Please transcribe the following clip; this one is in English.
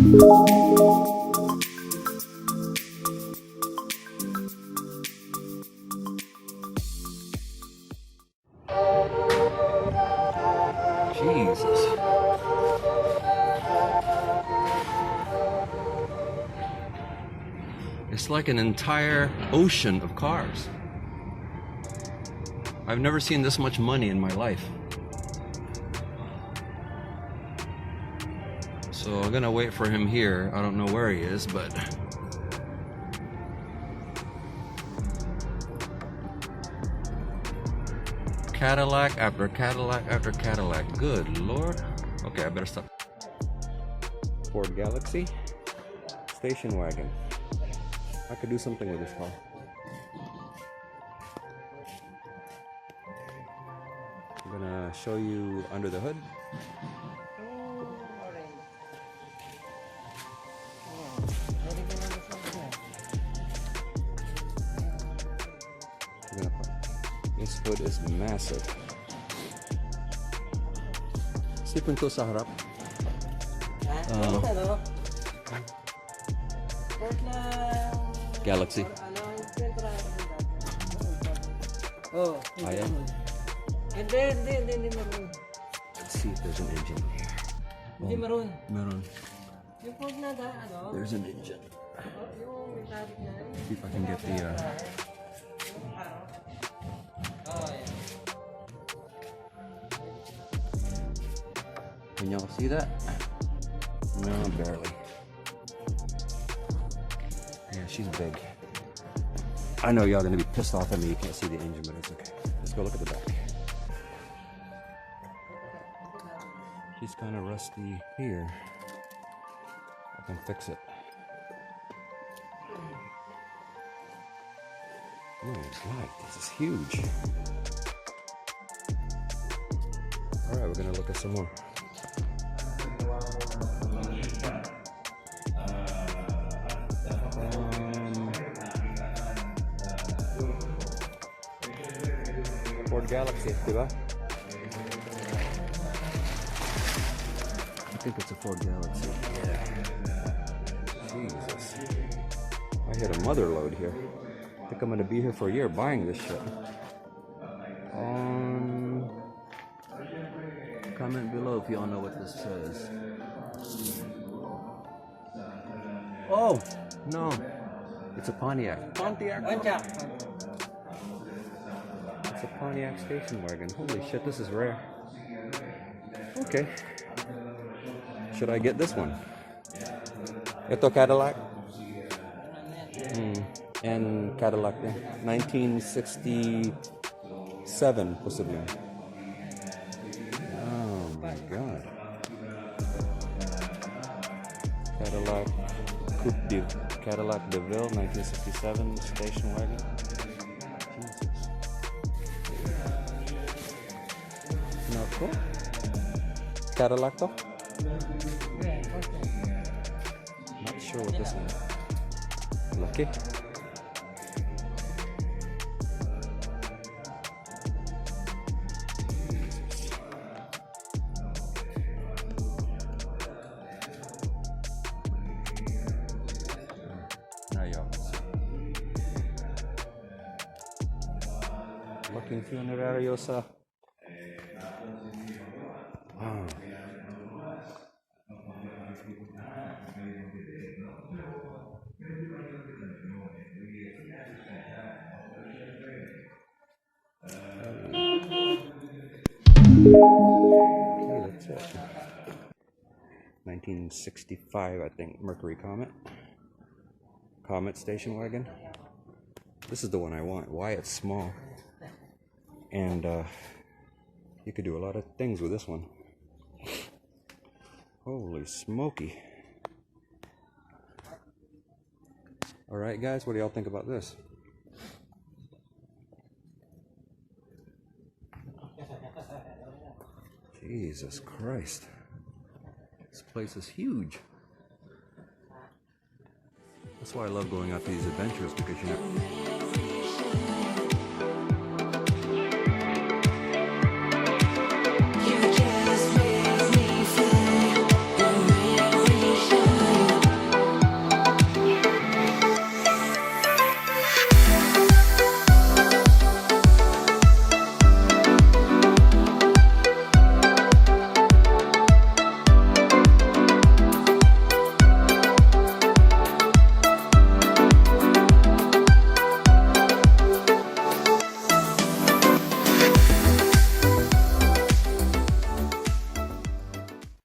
Jesus. It's like an entire ocean of cars. I've never seen this much money in my life. So I'm gonna wait for him here. I don't know where he is, but Cadillac after Cadillac after Cadillac. Good Lord. Okay, I better stop. Ford Galaxy station wagon. I could do something with this car. I'm gonna show you under the hood. This hood is massive. Sipin ko sa harap. Galaxy. Oh, Ayan. Hindi maroon. Let's see if there's an engine here. Hindi maroon. Meron. Yung Ford na ano? There's an engine. Yung may tarik na. See if I can get the Can y'all see that? No, barely. Yeah, she's big. I know y'all gonna be pissed off at me. You can't see the engine, but it's okay. Let's go look at the back. She's kind of rusty here. I can fix it. Oh my God, this is huge. All right, we're gonna look at some more. Ford Galaxy, diba? I think it's a Ford Galaxy. Yeah. Jesus. I hit a mother load here. I think I'm gonna be here for a year buying this shit. Comment below if y'all know what this says. Oh, no. It's a Pontiac. Pontiac. It's a Pontiac station wagon. Holy shit, this is rare. Okay. Should I get this one? Ito Cadillac? And Cadillac, 1967, possibly. Oh my God. Cadillac coupe, Cadillac deville, 1967 station wagon. Jesus. Not cool. Cadillac though? Not sure what this one is. Lucky. Looking funerario sa wow. Okay, that's it. 1965, I think, Mercury Comet station wagon. This is the one I want. Why it's small. And you could do a lot of things with this one. Holy smoky. Alright guys, what do y'all think about this? Jesus Christ. This place is huge. That's why I love going out to these adventures, because you know